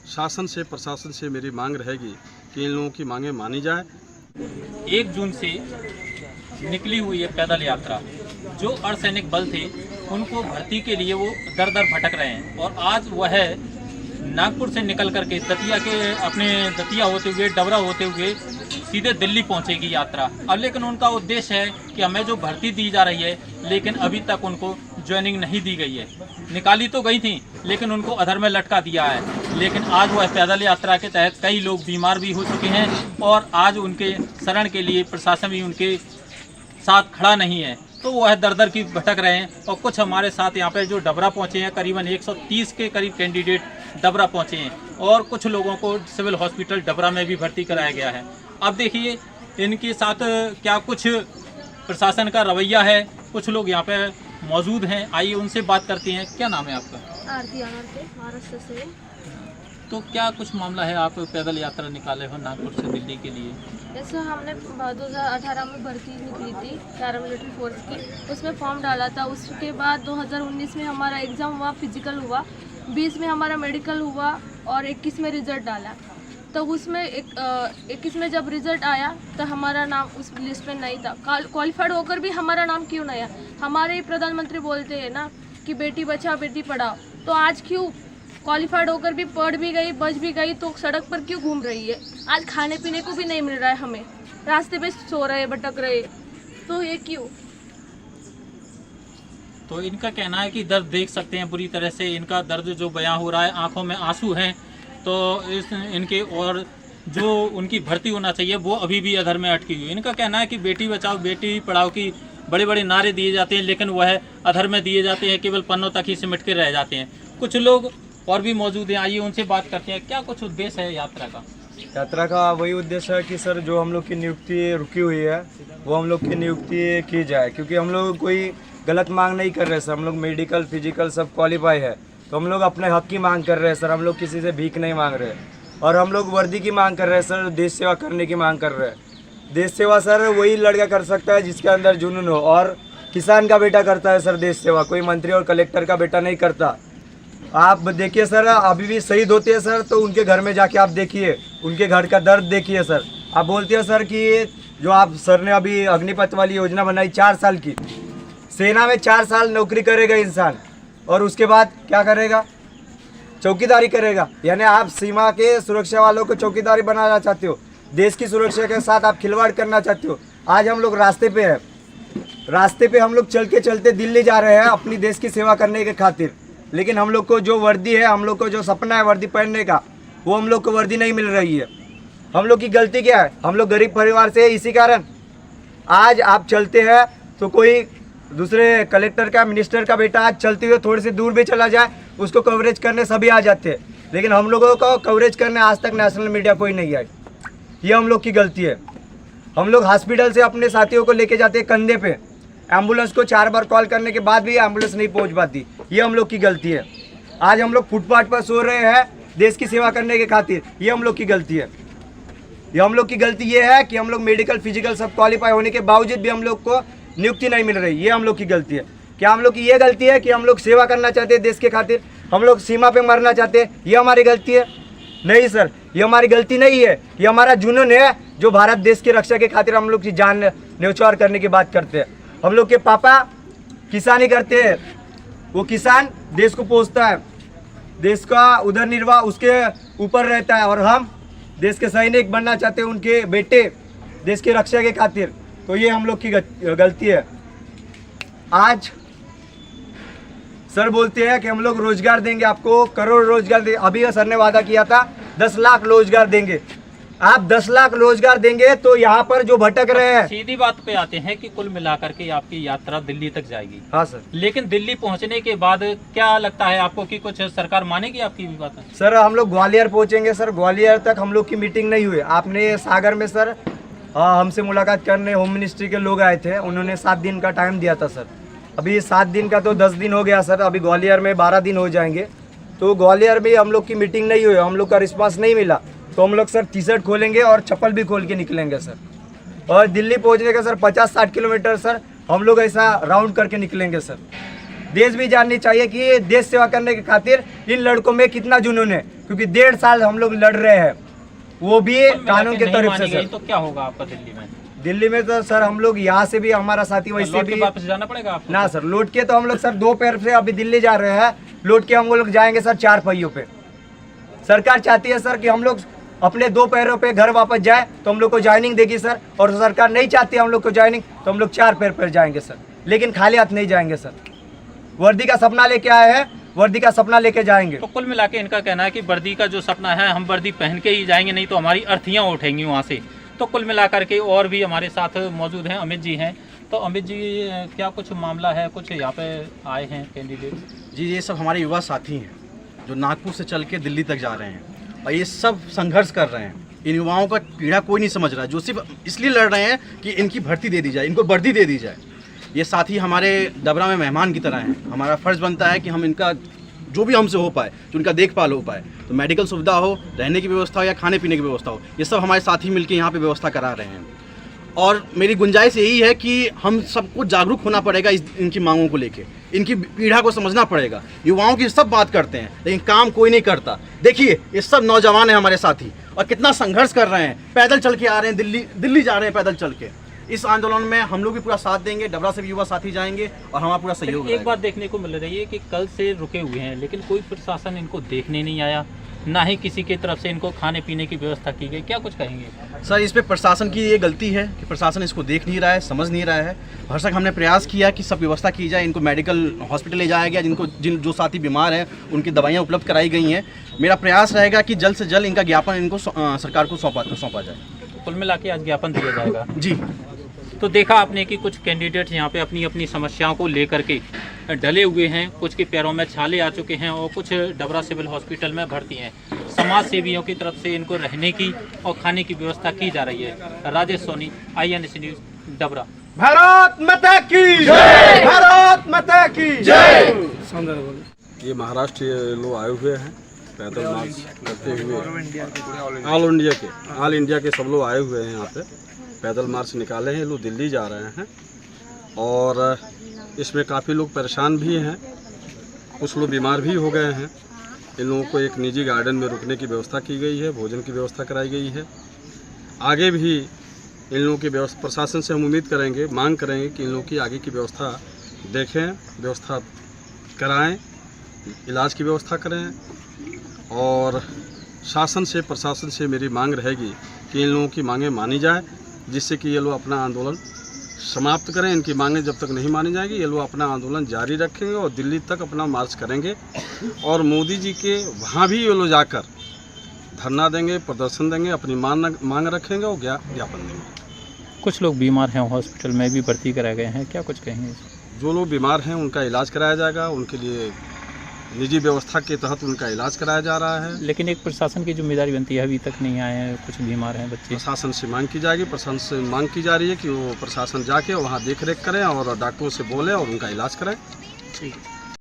शासन से, प्रशासन से मेरी मांग रहेगी कि इन लोगों की मांगें मानी जाए। 1 जून से निकली हुई है पैदल यात्रा। जो अर्धसैनिक बल थे उनको भर्ती के लिए वो दर दर भटक रहे हैं और आज वह नागपुर से निकल करके दतिया होते हुए, डबरा होते हुए सीधे दिल्ली पहुंचेगी यात्रा। अब लेकिन उनका उद्देश्य है कि हमें जो भर्ती दी जा रही है, लेकिन अभी तक उनको ज्वाइनिंग नहीं दी गई है। निकाली तो गई थी लेकिन उनको अधर में लटका दिया है। लेकिन आज वह पैदल यात्रा के तहत कई लोग बीमार भी हो चुके हैं और आज उनके शरण के लिए प्रशासन भी उनके साथ खड़ा नहीं है, तो वह दर दर की भटक रहे हैं। और कुछ हमारे साथ यहाँ पे जो डबरा पहुँचे हैं, करीबन 130 के करीब कैंडिडेट डबरा पहुँचे हैं और कुछ लोगों को सिविल हॉस्पिटल डबरा में भी भर्ती कराया गया है। अब देखिए इनके साथ क्या कुछ प्रशासन का रवैया है। कुछ लोग यहाँ पे मौजूद हैं, आइए उनसे बात करते हैं। क्या नाम है आपका? आरती महाराष्ट्र से। तो क्या कुछ मामला है, आप पैदल यात्रा निकाले हो नागपुर से दिल्ली के लिए? जैसे हमने 2018 में भर्ती निकली थी पैरामिलिट्री फोर्स की, उसमें फॉर्म डाला था। उसके बाद 2019 में हमारा एग्ज़ाम हुआ, फिजिकल हुआ, 20 में हमारा मेडिकल हुआ और 21 में रिज़ल्ट डाला। तो उसमें 21 में जब रिज़ल्ट आया तो हमारा नाम उस लिस्ट में नहीं था। क्वालिफाइड होकर भी हमारा नाम क्यों नहीं आया? हमारे प्रधानमंत्री बोलते हैं ना कि बेटी बचाओ बेटी पढ़ाओ, तो आज क्यों क्वालिफाइड होकर भी पढ़ भी गई, बच भी गई, तो सड़क पर क्यों घूम रही है? आज खाने पीने को भी नहीं मिल रहा है, हमें रास्ते पे सो रहे, भटक रहे, तो ये क्यों? तो इनका कहना है कि दर्द देख सकते हैं बुरी तरह से, इनका दर्द जो बयां हो रहा है, आंखों में आंसू हैं। तो इनके और जो उनकी भर्ती होना चाहिए वो अभी भी अधर में अटकी हुई। इनका कहना है कि बेटी बचाओ बेटी पढ़ाओ की बड़े बड़े नारे दिए जाते हैं, लेकिन वह अधर में दिए जाते हैं, केवल पन्नों तक ही सिमट के रह जाते हैं। कुछ लोग और भी मौजूद हैं, आइए उनसे बात करते हैं। क्या कुछ उद्देश्य है यात्रा का? यात्रा का वही उद्देश्य है कि सर जो हम लोग की नियुक्ति रुकी हुई है वो हम लोग की नियुक्ति की जाए, क्योंकि हम लोग कोई गलत मांग नहीं कर रहे सर। हम लोग मेडिकल फिजिकल सब क्वालिफाई है, तो हम लोग अपने हक की मांग कर रहे हैं सर। हम लोग किसी से भीख नहीं मांग रहे और हम लोग वर्दी की मांग कर रहे हैं सर, देश सेवा करने की मांग कर रहे हैं। देश सेवा सर वही लड़का कर सकता है जिसके अंदर जुनून हो, और किसान का बेटा करता है सर देश सेवा, कोई मंत्री और कलेक्टर का बेटा नहीं करता। आप देखिए सर, अभी भी शहीद होते हैं सर, तो उनके घर में जाके आप देखिए, उनके घर का दर्द देखिए सर। आप बोलते हैं सर कि जो आप सर ने अभी अग्निपथ वाली योजना बनाई 4 साल की, सेना में 4 साल नौकरी करेगा इंसान और उसके बाद क्या करेगा? चौकीदारी करेगा। यानी आप सीमा के सुरक्षा वालों को चौकीदारी बनाना चाहते हो, देश की सुरक्षा के साथ आप खिलवाड़ करना चाहते हो। आज हम लोग रास्ते पे हैं, रास्ते पे हम लोग चलते दिल्ली जा रहे हैं अपनी देश की सेवा करने के खातिर, लेकिन हम लोग को जो वर्दी है, हम लोग को जो सपना है वर्दी पहनने का, वो हम लोग को वर्दी नहीं मिल रही है। हम लोग की गलती क्या है? हम लोग गरीब परिवार से, इसी कारण आज आप चलते हैं तो कोई दूसरे कलेक्टर का, मिनिस्टर का बेटा आज चलते हुए थोड़ी सी दूर भी चला जाए, उसको कवरेज करने सभी आ जाते हैं, लेकिन हम लोगों को कवरेज करने आज तक नेशनल मीडिया कोई नहीं आई। ये हम लोग की गलती है। हम लोग हॉस्पिटल से अपने साथियों को लेके जाते हैं कंधे पे, एम्बुलेंस को 4 बार कॉल करने के बाद भी एम्बुलेंस नहीं पहुंच पाती। ये हम लोग की गलती है। आज हम लोग फुटपाथ पर सो रहे हैं देश की सेवा करने के खातिर, ये हम लोग की गलती है। ये हम लोग की गलती ये है कि हम लोग मेडिकल फिजिकल सब क्वालिफाई होने के बावजूद भी हम लोग को नियुक्ति नहीं मिल रही। ये हम लोग की गलती है। क्या हम लोग की ये गलती है कि हम लोग सेवा करना चाहते हैं देश के खातिर, हम लोग सीमा पे मरना चाहते हैं? ये हमारी गलती है? नहीं सर, ये हमारी गलती नहीं है। ये हमारा जुनून है जो भारत देश की रक्षा के खातिर हम लोग की जान न्यौछावर करने की बात करते हैं। हम लोग के पापा किसानी करते हैं, वो किसान देश को पोसता है, देश का उधर निर्वाह उसके ऊपर रहता है, और हम देश के सैनिक बनना चाहते हैं, उनके बेटे देश की रक्षा के खातिर। तो ये हम लोग की गलती है। आज सर बोलते हैं कि हम लोग रोजगार देंगे आपको, करोड़ रोजगार देंगे। अभी सर ने वादा किया था 10 लाख रोजगार देंगे। आप 10 लाख रोजगार देंगे तो यहाँ पर जो भटक रहे हैं। सीधी बात पे आते हैं कि कुल मिलाकर के आपकी यात्रा दिल्ली तक जाएगी। हाँ सर। लेकिन दिल्ली पहुंचने के बाद क्या लगता है आपको कि कुछ सरकार मानेगी आपकी भी बात? सर हम लोग ग्वालियर पहुंचेंगे सर, ग्वालियर तक हम लोग की मीटिंग नहीं हुई। आपने सागर में सर हमसे मुलाकात करने होम मिनिस्ट्री के लोग आए थे, उन्होंने 7 दिन का टाइम दिया था सर। अभी 7 दिन का तो 10 दिन हो गया सर, अभी ग्वालियर में 12 दिन हो जाएंगे। तो ग्वालियर में हम लोग की मीटिंग नहीं हुई, हम लोग का रिस्पांस नहीं मिला, तो हम लोग सर टी शर्ट खोलेंगे और चप्पल भी खोल के निकलेंगे सर। और दिल्ली पहुंचने का सर 50-60 किलोमीटर सर हम लोग ऐसा राउंड करके निकलेंगे सर। देश भी जाननी चाहिए कि देश सेवा करने के खातिर इन लड़कों में कितना जुनून है। क्योंकि 1.5 साल हम लोग लड़ रहे हैं, वो भी कानून के तरफ से सर। तो क्या होगा आपका दिल्ली में? दिल्ली में तो सर हम लोग यहाँ से भी हमारा साथी वैसे भी वापस जाना पड़ेगा आपको? ना सर, लौट के तो हम लोग सर 2 पैर से अभी दिल्ली जा रहे हैं, लौट के हम लोग जाएंगे सर 4 पहियों पे। सरकार चाहती है सर कि हम लोग अपने 2 पैरों पे घर वापस जाए तो हम लोग को ज्वाइनिंग देगी सर, और सरकार नहीं चाहती हम लोग को ज्वाइनिंग तो हम लोग 4 पैर पर जाएंगे सर, लेकिन खाली हाथ नहीं जाएंगे सर। वर्दी का सपना लेके आए हैं, वर्दी का सपना लेके जाएंगे। तो कुल मिला के इनका कहना है कि वर्दी का जो सपना है हम वर्दी पहन के ही जाएंगे, नहीं तो हमारी अर्थियाँ उठेंगी वहाँ से। तो कुल मिलाकर के और भी हमारे साथ मौजूद हैं अमित जी हैं। तो अमित जी, क्या कुछ मामला है, कुछ यहाँ पे आए हैं कैंडिडेट? जी, ये सब हमारे युवा साथी हैं जो नागपुर से चल के दिल्ली तक जा रहे हैं, और ये सब संघर्ष कर रहे हैं। इन युवाओं का पीड़ा कोई नहीं समझ रहा है, जो सिर्फ इसलिए लड़ रहे हैं कि इनकी भर्ती दे दी जाए, इनको वर्दी दे दी जाए। ये साथी हमारे डबरा में मेहमान की तरह हैं, हमारा फ़र्ज़ बनता है कि हम इनका जो भी हमसे हो पाए, जो उनका देखभाल हो पाए, तो मेडिकल सुविधा हो, रहने की व्यवस्था हो या खाने पीने की व्यवस्था हो, ये सब हमारे साथी मिलकर यहाँ पे व्यवस्था करा रहे हैं। और मेरी गुंजाइश यही है कि हम सबको जागरूक होना पड़ेगा इनकी मांगों को लेके, इनकी पीड़ा को समझना पड़ेगा। युवाओं की सब बात करते हैं लेकिन काम कोई नहीं करता। देखिए, ये सब नौजवान हैं हमारे साथी और कितना संघर्ष कर रहे हैं, पैदल चल के आ रहे हैं, दिल्ली जा रहे हैं पैदल चल के। इस आंदोलन में हम लोग भी पूरा साथ देंगे, डबरा से भी युवा साथी जाएंगे और हमारा पूरा सहयोग। एक बात देखने को मिल रही है कि कल से रुके हुए हैं, लेकिन कोई प्रशासन इनको देखने नहीं आया, ना ही किसी की तरफ से इनको खाने पीने की व्यवस्था की गई। क्या कुछ कहेंगे सर? इस पे प्रशासन की ये गलती है कि प्रशासन इसको देख नहीं रहा है, समझ नहीं रहा है। भरसक हमने प्रयास किया कि सब व्यवस्था की जाए, इनको मेडिकल हॉस्पिटल ले जाया गया, जो साथी बीमार हैं उनकी दवाइयाँ उपलब्ध कराई गई हैं। मेरा प्रयास रहेगा कि जल्द से जल्द इनका ज्ञापन इनको सरकार को सौंपा जाए। कुल मिला के आज ज्ञापन दिया जाएगा जी। तो देखा आपने कि कुछ कैंडिडेट यहाँ पे अपनी अपनी समस्याओं को लेकर के ढले हुए हैं, कुछ के पैरों में छाले आ चुके हैं और कुछ डबरा सिविल हॉस्पिटल में भर्ती हैं। समाज सेवियों की तरफ से इनको रहने की और खाने की व्यवस्था की जा रही है। Rajesh Soni, INC news, Dabra. भारत माता की जय, भारत माता की जय। ये महाराष्ट्र लोग आए हुए हैं पैदल मार्च करते हुए, ऑल इंडिया के सब लोग आए हुए हैं यहाँ पे पैदल मार्च निकाले हैं। लोग दिल्ली जा रहे हैं और इसमें काफ़ी लोग परेशान भी हैं, कुछ लोग बीमार भी हो गए हैं। इन लोगों को एक निजी गार्डन में रुकने की व्यवस्था की गई है, भोजन की व्यवस्था कराई गई है। आगे भी इन लोगों की व्यवस्था प्रशासन से हम उम्मीद करेंगे, मांग करेंगे कि इन लोगों की आगे की व्यवस्था देखें, व्यवस्था कराएं, इलाज की व्यवस्था करें। और शासन से, प्रशासन से मेरी मांग रहेगी कि इन लोगों की मांगें मानी जाए, जिससे कि ये लोग अपना आंदोलन समाप्त करें। इनकी मांगें जब तक नहीं मानी जाएगी, ये लोग अपना आंदोलन जारी रखेंगे और दिल्ली तक अपना मार्च करेंगे और मोदी जी के वहाँ भी ये लोग जाकर धरना देंगे, प्रदर्शन देंगे, अपनी मांग रखेंगे और ज्ञापन देंगे। कुछ लोग बीमार हैं, हॉस्पिटल में भी भर्ती कराए गए हैं, क्या कुछ कहेंगे? जो लोग बीमार हैं उनका इलाज कराया जाएगा, उनके लिए निजी व्यवस्था के तहत उनका इलाज कराया जा रहा है। लेकिन एक प्रशासन की जिम्मेदारी बनती है, अभी तक नहीं आए हैं, कुछ बीमार हैं बच्चे। प्रशासन से मांग की जाएगी, प्रशासन से मांग की जा रही है कि वो प्रशासन जाके वहाँ देख रेख करें और डॉक्टरों से बोलें और उनका इलाज कराएं। ठीक।